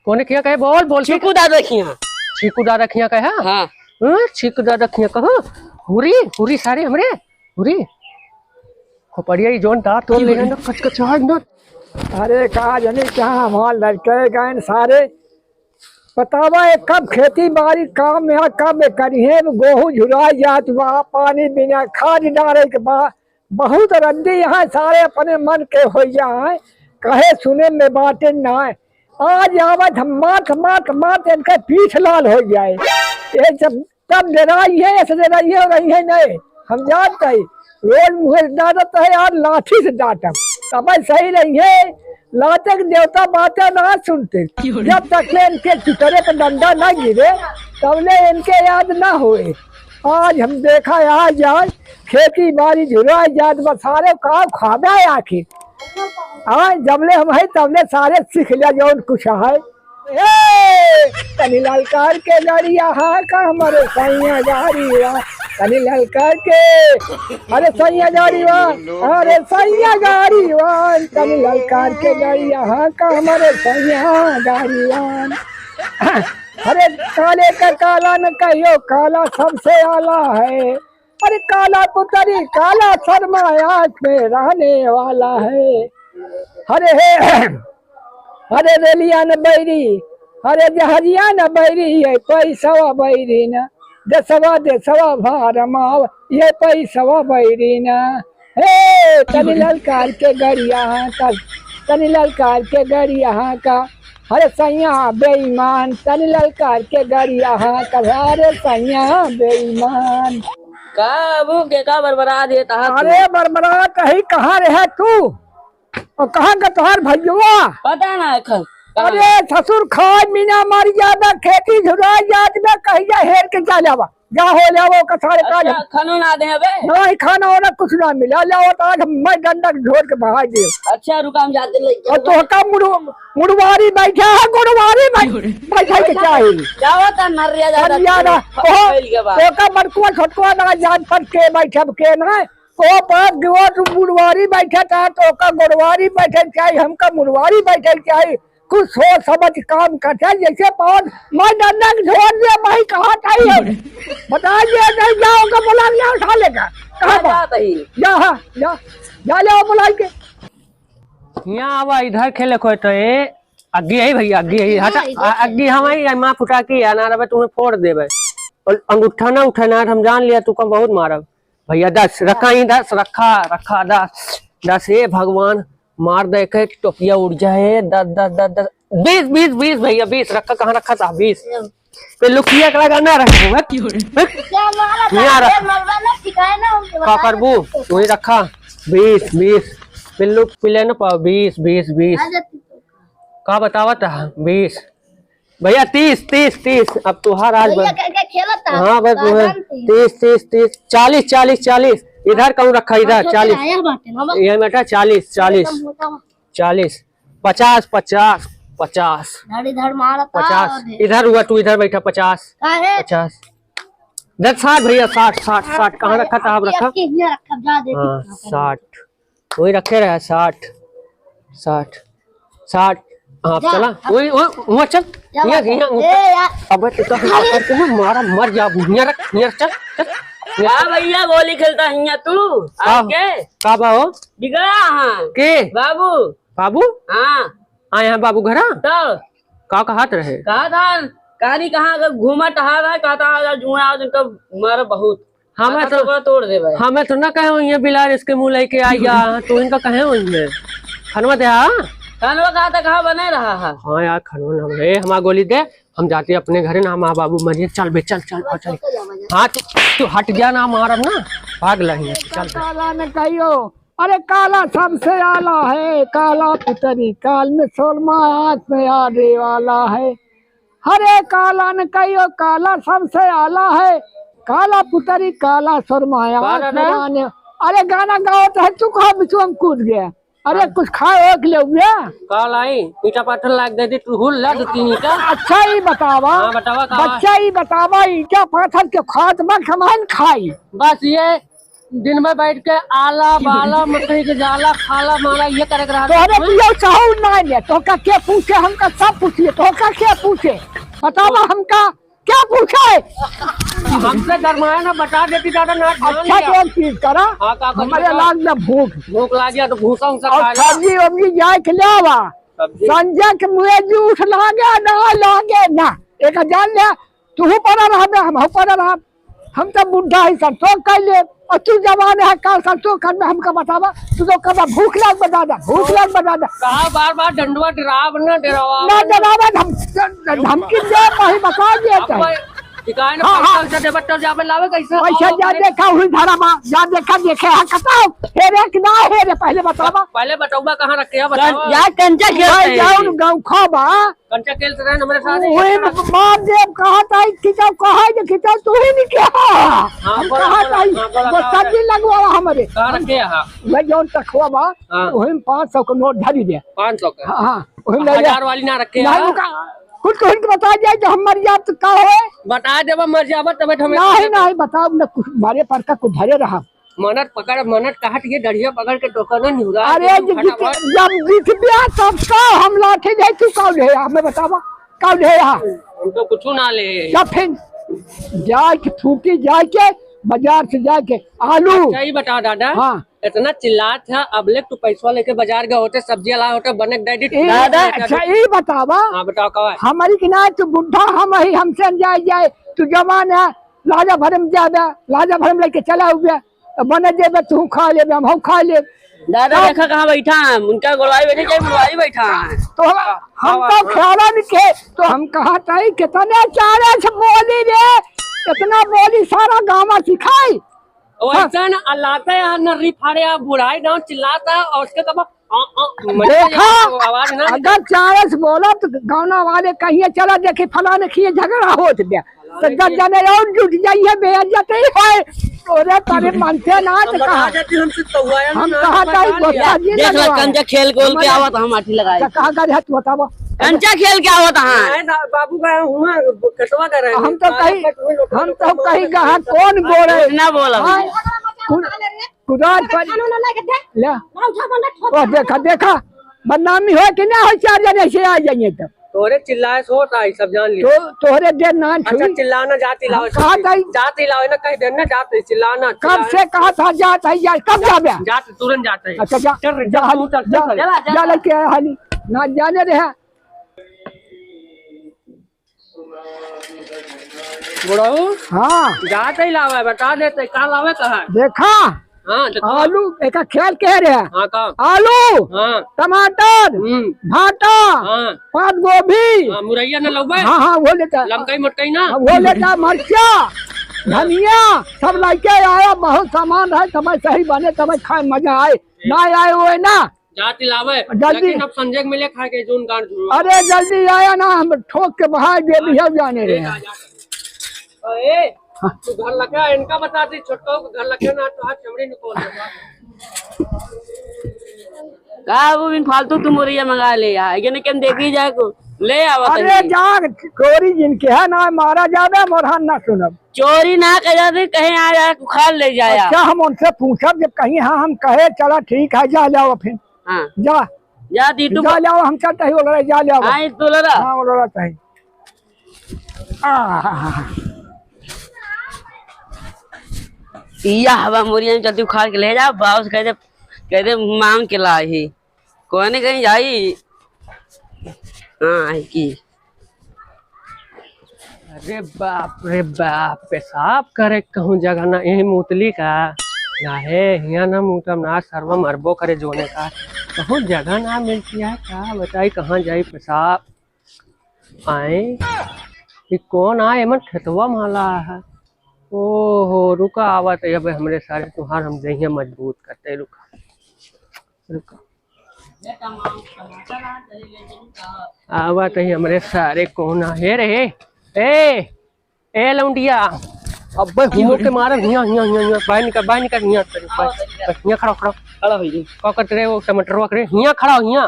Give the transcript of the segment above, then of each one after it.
कौन किया कहे बोल बोल चीकू दादा खिया। चीकू दादा खिया कहे हाँ चीकू दादा खिया कहो हुरी हुरी सारे हमरे हुरी खोपड़िया जोन दांत तोड़ लेना ना कचकचाहट ना। अरे कहा जाने क्या वहाँ लड़के गए सारे बतावा कब खेती बाड़ी काम यहाँ कब करिए गेहूँ झुरा जात वहाँ पानी बिना खाद डाले के बाद बहुत रद्दी यहाँ सारे अपने मन के हो जाए कहे सुने में बातें ना आज आवत हम मात मात मात इनका पीठ लाल हो जाए ये सब तब डराई है ऐसे डराई है रही है नहीं हम जानते हैं रोज मुझे डांटत है यार लाठी से डांटम तब सही नहीं है लातक देवता बातें ना सुनते जब तक ले इनके चुतरे पे डंडा ना गिरे तब ले इनके याद ना हुए। आज हम देखा आज आज खेती बाड़ी झुरा जात बस सारे काम खाबा है आखिर आज जबले हम है तबले सारे सीख लिया जो कुछ है। तनी ललकार के गाड़िया हाँ का हमारे सैया गाड़ी तनी ललकार के अरे सैया गाड़ी अरे सैया गाड़ी तनी ललकार के गाड़िया हाँ का हमारे सैया गाड़ी अरे काले का काला न कहियो काला सबसे आला है। अरे काला पुतरी काला शर्मा आँख में रहने वाला है। अरे अरे रेलिया न बैरी अरे जहरिया न बैरी ये पैसा बैरी न देसवा भारमाव ये पैसा बैरी न हे तनी ललकार के गड़िया का तनी ललकार के गड़िया का अरे सैया बेईमान तनी ललकार के गड़िया का अरे सैया बेईमान काबू के का बरबरा देता। अरे बरबरा कहीं कहाँ रहे तू और कहाँ का तुहार भैया पता ना खल। अरे ससुर खाए मीना मारी ज्यादा खेती झुरा जात में कहीं जा हेर के जा जावा जा हो जाओ का सारे काज खानो ना दे अबे नहीं खाना होना कुछ ना मिला जाओ तो आज मैं डंडा ढोर के बहा दे। अच्छा रुका हम जाते ले और तो का मुड़वारी बैठा है गुड़वारी बैठा के चाहिए जाओ ता नरिया ज्यादा तो का बड़कुआ छोटकुआ ना जान पर के बैठब के ना ओ पर गोट मुड़वारी बैठा था तो का गुड़वारी बैठे चाहिए हमका मुड़वारी बैठे चाहिए कुछ सोच समझ काम करते जैसे पौध मैं डंडा छोड़ दिया भाई कहाँ चाहिए बताइए नहीं जाओगे बुला लिया उठा लेगा कहाँ जा जाओ बुला के यहाँ आवा इधर खेले को तो ये अग्गी है भैया अग्गी है हटा अग्गी हमारी माँ फुटा की है ना रहे तुम्हें फोड़ देवे और अंगूठा ना उठाना हम जान लिया तू कम बहुत मारा भैया 10 रखा ही 10 रखा रखा 10 ये भगवान मार दे के टोपिया उड़ जाए 10 20 भैया 20 रखा कहाँ रखा था 20 पे लुकिया का लगाना रखा का करबू वही रखा 20 पिल्लू पिले न पाओ 20 का बतावा था 20 भैया 30 अब तुहार आज हाँ बस 30 40 इधर कहूँ रखा इधर 40 ये बेटा 40 50 इधर हुआ तू इधर बैठा 50 60 भैया 60 कहाँ रखा था आप रखा 60 वही रखे रहे 60 हाँ चला वही चल अब तो मारा मर जा चल भैया गोली खेलता है तू आगे का बाबू बिगड़ा हाँ के बाबू हाँ यहाँ बाबू घरा तो का हाथ रहे कहा था कहानी कहाँ घूमा टहा रहा कहता जुआ मारा बहुत हमें तो तोड़ दे भाई हमें तो ना कहे बिलार इसके मुँह लेके आई तो इनका कहे हुई खनवा दे खनवा कहा था कहाँ बने रहा है। हाँ यार खनवा रे हमारा गोली दे हम जाते अपने घरे ना माँ बाबू मरिए चल बे चल हाँ तू हट गया ना मारा ना भाग लगे चल काला न कहियो अरे काला सबसे आला है काला पुतरी काल में सोलमा आँख में आने वाला है। अरे काला न कहियो काला सबसे आला है काला पुतरी काला सुरमाया अरे गाना गाओ तो तू कहा बिचू हम कूद गया अरे कुछ खाओ के लिए काल आई ईटा पाथर लाग दे तू हुल लग तीन ईटा अच्छा ही बतावा बतावा बच्चा ही बतावा ईटा पाथर के खात मत हमान खाई बस ये दिन में बैठ के आला बाला मकड़ी के जाला खाला माला ये करे रहा तोहरे पियो चाहू ना ने तो का के पूछे हमका सब पूछिए तो का के पूछे बतावा हमका क्या पूछे हमसे डरमाया ना बता देती दादा ना अच्छा तो एक चीज करा हमारे लाग में भूख लाग गया तो भूसा उसा और सब्जी वब्जी जाए के ले आवा संजय के मुँह जूठ लागे ना एक जान ले तू पड़ा रहा हम पड़ा रहा हम तो बुढ़ा ही सरसों कर ले और तू जवान है कल सरसों कर में हमका बतावा तू तो कब भूख लाग बता दा कहा बार बार डंडवा डरावा ना धमकी दे वही बता दिए पैसा जा देखा हुई धारा माँ जा देखा देखे हाँ बताओ हेरे कि ना हेरे पहले बतावा पहले बताऊंगा कहाँ रखे यार कंचा खेल जाओ गाँव खाबा कंचा खेल रहे हमारे साथ वही माँ देव कहा था खिंचाओ कहा है खिंचाओ तू ही नहीं किया कहा था वो सब्जी लगवा हमारे कहाँ रखे यहाँ मैं जो तखवा बा वही 500 का नोट धरी दे 500 का हाँ वही 1000 वाली ना रखे कुछ बता दिया जो हम मर जाए तो का हो बता दे मर जाब तब नहीं बताओ न कुछ मारे पर का कुछ धरे रहा मनट काट के डढ़िया पकड़ के टोकर नहीं हुआ अरे जब जीत गया तब का हम लाठी जाए तू कौन है हमें बतावा कौन है यहाँ हम तो कुछ ना ले या फिर जाए के छूटी जाए के बाजार से जाके आलू सही बता दादा हाँ इतना चिल्ला था अब ले तू पैसा लेके बाजार गए होते सब्जी लाए होते बनक डैडी दादा अच्छा ये बतावा हाँ बताओ कब हमारी कि ना तू बुढ़ा हम ही हमसे जाए तू जवान है लाजा भरम जाबे लाजा भरम लेके चला हुआ बने देबे तू खा ले हम खा ले दादा देखा कहाँ बैठा है उनका गोलवाई बैठे क्या गोलवाई बैठा है तो हम तो ख्याला नहीं थे तो हम कहा था कितने चारे से बोली रे इतना बोली सारा गाँव सिखाई वैसा ना अल्लाह यार नर्री फाड़े बुढ़ाई ना चिल्लाता और उसके कब देखा अगर चारे से बोला तो गाँव वाले कहिए चला देखे फलाने खिए झगड़ा हो गया तो जाने और जुट जाइए बेइज्जत ही है तोरे तारे मानते ना तो कहा हम कहा था देख लो कंचा खेल गोल के आवत हम आठी लगाए कहा कर है तू बतावा कंचा खेल के आवत हां बाबू का हुआ कटवा कर रहे हम तो कहीं कहा कौन बोले ना बोला कुदार पर ले ओ देखा बदनामी हो कि ना हो 4 जने से आ जाइए तब तोरे चिल्लाए सोता है सब जान लियो तोरे देर ना अच्छा चिल्लाना जाती लाओ कहा जाती लाओ ना कह देना जाते चिल्लाना कब से कहा था जाता है कब जाबे जाते तुरंत जाते अच्छा जा लेके आया हाली ना जाने रहे बुढ़ाऊ हाँ जाते ही लावे बता देते का लावे कहा देखा हाँ आलू एक खेल कह रहे हैं हाँ का आलू हाँ टमाटर भाटा हाँ पात गोभी मुरैया न लौबे हाँ हाँ वो लेता लमकई मटकई ना वो लेता मरचा धनिया सब लेके आया बहुत सामान है समय सही बने समय खाए मजा आए ना आए वो ना जाती लावे जल्दी अब संजय मिले खा के जून गांठ अरे जल्दी आया ना हम ठोक के बाहर दे भी जाने रहे तू घर लगा इनका बताती छोटो घर लगे ना तो हाथ चमड़ी निकोल का वो बिन फालतू तुम मुरैया मंगा ले यार ये ने केम देखी जाए को ले आवा अरे जा चोरी जिनके है ना मारा जावे मोरहान ना सुनब चोरी ना कर जाते कहीं आ जाए खाल ले जाया अच्छा हम उनसे पूछब जब कहीं हाँ हम कहे चला ठीक है जा जाओ फिर हाँ जा दी तू जा जाओ हम चलते ही बोल रहे जा जाओ हाँ तो लड़ा हाँ बोल रहा चाहिए या हवा मुरिया में चलती उखाड़ के ले जा बाबू से कहते मांग के लाई ही कोई नहीं कहीं जाई हाँ की अरे बाप पेशाब करे कहूँ जगह ना यही मूतली का ना है यहाँ ना मूतम ना सर्व मरबो करे जोने का कहूँ जगह ना मिलती है क्या बताई कहाँ जाई पेशाब आए ये कौन आए मन खेतवा माला है ओहो रुका आवत है अब हमरे सारे तुहार हम जहिए मजबूत करते रुका आवत है हमरे सारे कौन है रे ए लौंडिया अब घूमो के मारा हिया हिया हिया बाहर निकल हिया हिया खड़ा हो जी का करते रे वो टमाटर करे हिया खड़ा हो हिया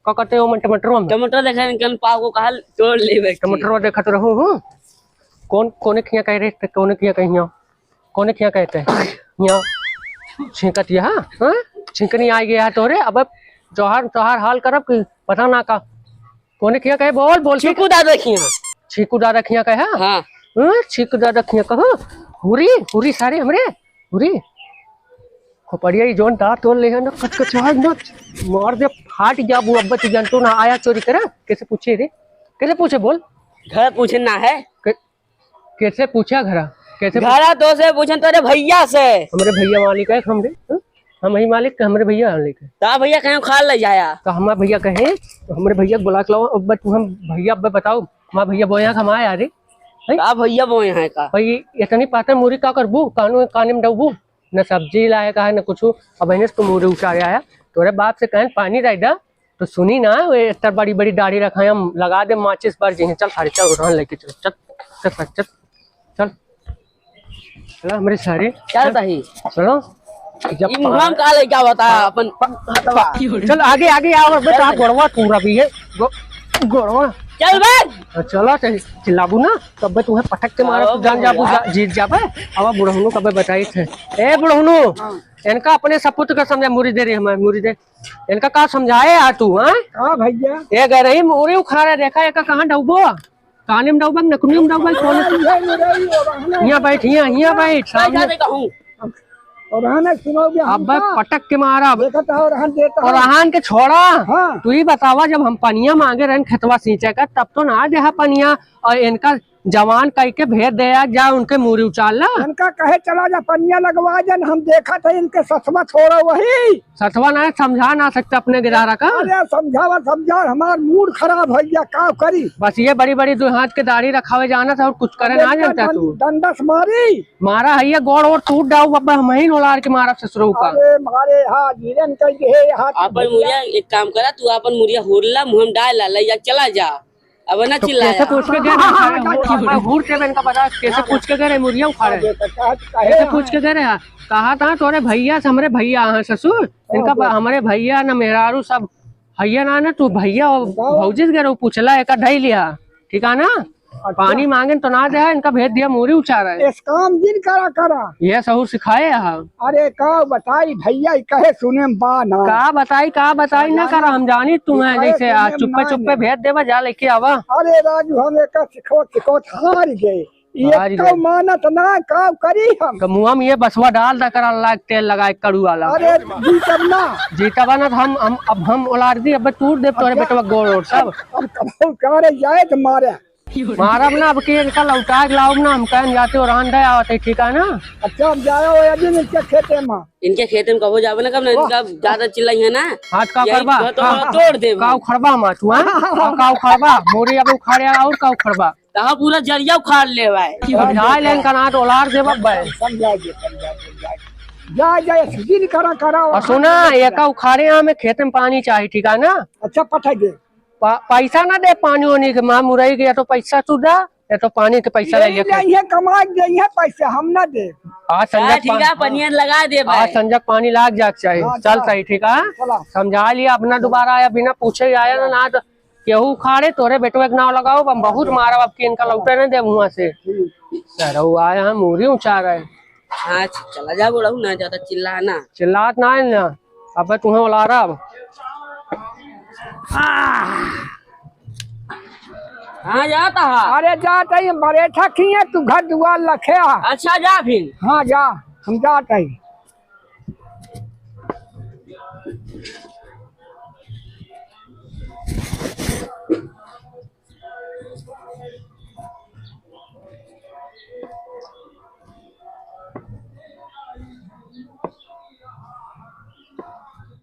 का करते हो टमाटर देखा निकल पाव को कहा तोड़ ले टमाटर देखा तो रहूं हूं कौन कोने खिया कह रहे कौन खिया कहिया कौन खिया कहते हैं हिया छिंकत हाँ छिंकनी आ गया तोरे अब जोहार तोहार हाल करब कि पता ना का कोने किया कहे बोल बोल चीकू दादा खिया छीकू दादा खिया कहे हाँ छीकू दादा खिया कहो हुरी हुरी सारे हमरे हुरी खोपड़िया ई जोन दांत तोड़ ले है ना कचकचाहट ना मार दे फाट जा वो अब्बा तू जानतो ना आया चोरी करा कैसे पूछे रे कैसे पूछे बोल घर पूछना है कैसे पूछा घरा कैसे घरा तो से पूछन तेरे भैया से हमारे भैया मालिक है हमरे हम ही मालिक हमारे भैया मालिक है ता भैया कहीं खा ले जाया तो हमारे भैया कहे तो हमारे भैया को बुला के लाओ अब तुम हम भैया अब बताओ हमारे भैया बोया कमाए यार ता भैया वो यहाँ का भाई इतनी पाता मूरी का करबू कानू काने में डबू न सब्जी लाए का है न कुछ अब इन्हें तो मूरी उतारे आया तोरे बाप से कहें पानी राइडा तो सुनी ना वो इतना बड़ी बड़ी दाढ़ी रखा हम लगा दे माचिस पर जी चल सारे चल उठान लेके चल चल चल चल चल चल हमारे सारे चल सही चलो जब हम का ले क्या बताया अपन चल आगे आगे आओ बेटा गोड़वा पूरा भी है गोड़वा चल बे चलो चिल्लाबू ना तब तुम्हें पटक के मारा जान जाबू जीत जाबे अब बुढ़हनु कब बताई थे ए बुढ़हनु इनका अपने सपुत का समझा मुरी दे रही हमें मुरी दे इनका का समझाए आ तू हाँ भैया ये कह रही मुरी उखाड़ा देखा एक कहाँ डूबो काने में डूबा नकुनी में डूबा कौन यहाँ बैठ यहाँ बैठ सामने कहूँ और सुनो अब पटक के मारा देखता और रहन के छोड़ा हाँ। तू ही बतावा जब हम पनिया मांगे रहे खेतवा सींचे का तब तो ना दे पनिया और इनका जवान कह के भेज दे जा उनके मूरी उचाल ला इनका कहे चला जा पनिया लगवा जन हम देखा था इनके ससवा छोड़ा वही सतवा ना समझा ना सकते अपने गिरारा का अरे समझा हमार मूड खराब हो गया का करी बस ये बड़ी बड़ी दो हाथ के दाढ़ी रखावे जाना था और कुछ करे ना जानता तू दंडस मारी मारा है ये गोड़ और टूट डाऊ बाबा हम ही नोलार के मारा ससुरो का अरे मारे हाथ जीरन कह के हाथ अपन मुरिया एक काम करा तू अपन मुरिया होरला मुंह में डाल ले जा चला जा अब ना तो चिल्लाया कैसे पूछ के गए घूर के इनका पता कैसे पूछ के गए मुरिया उखाड़े कैसे पूछ के गए कहा था तोरे भैया से हमारे भैया हैं ससुर इनका हमारे भैया न मेहरारू सब भैया ना तू भैया भौजी से गए पूछला एक ढाई लिया ठीक है ना पानी मांगे तो ना दे इनका भेज दिया मूरी उचारा है इस काम दिन करा ये सहूर सिखाए यहाँ अरे का बताई भैया कहे सुने बा ना का बताई ना करा हम जानी तुम्हें जैसे चुप्पे चुप्पे भेज देवा जा लेके आवा अरे राजू हम एक सिखो हार गए ये तो मानत ना का करी हम मुँह में ये बसवा डाल दा करा लाग तेल लगाए कड़ू वाला अरे जीतबा ना अब हम उलार दी अब टूट दे तोरे बेटवा गोड़ और सब अब कबूल करे जाए तो मारे मारब ना अब के इनका लौटा के लाओ ना हम कहन जाते और रान दे आवते ठीक है ना अच्छा अब जाओ यदि इनके खेते में इनके खेते में कबो जावे ना कब ना इनका ज्यादा चिल्लाई है ना हाथ का करबा तोड़ दे का उखड़बा मा तू का उखड़बा मोरी अब उखाड़े और का उखड़बा तहां पूरा जरिया उखाड़ ले भाई समझाए लेन का ना डॉलर देबा भाई समझा जा दिन करा और सुना एका उखाड़े में खेत में पानी चाहिए ठीक है ना अच्छा पठा दे पैसा ना दे पानी होने के माँ मुरई गया तो पैसा तू दे या तो पानी के पैसा ले ये कमा दे पैसे हम ना दे आज संजय पनिया लगा दे आज संजय पानी लाग जाग चाहिए चल सही ठीक है समझा लिया अपना दोबारा आया बिना पूछे ही आया ना तो केहू खाड़े तोरे बेटो एक नाव लगाओ हम बहुत मारा अब की इनका लौटे ना दे मुँह से सर आया हम मूरी ऊंचा रहे हाँ चला जा बोला ना ज्यादा चिल्लात ना है ना अब तुम्हें बुला रहा अब हाँ जाता है अरे जाता ही बड़े ठकी है तू घर दुआर लखे अच्छा जा फिर हाँ जा हम जाते ही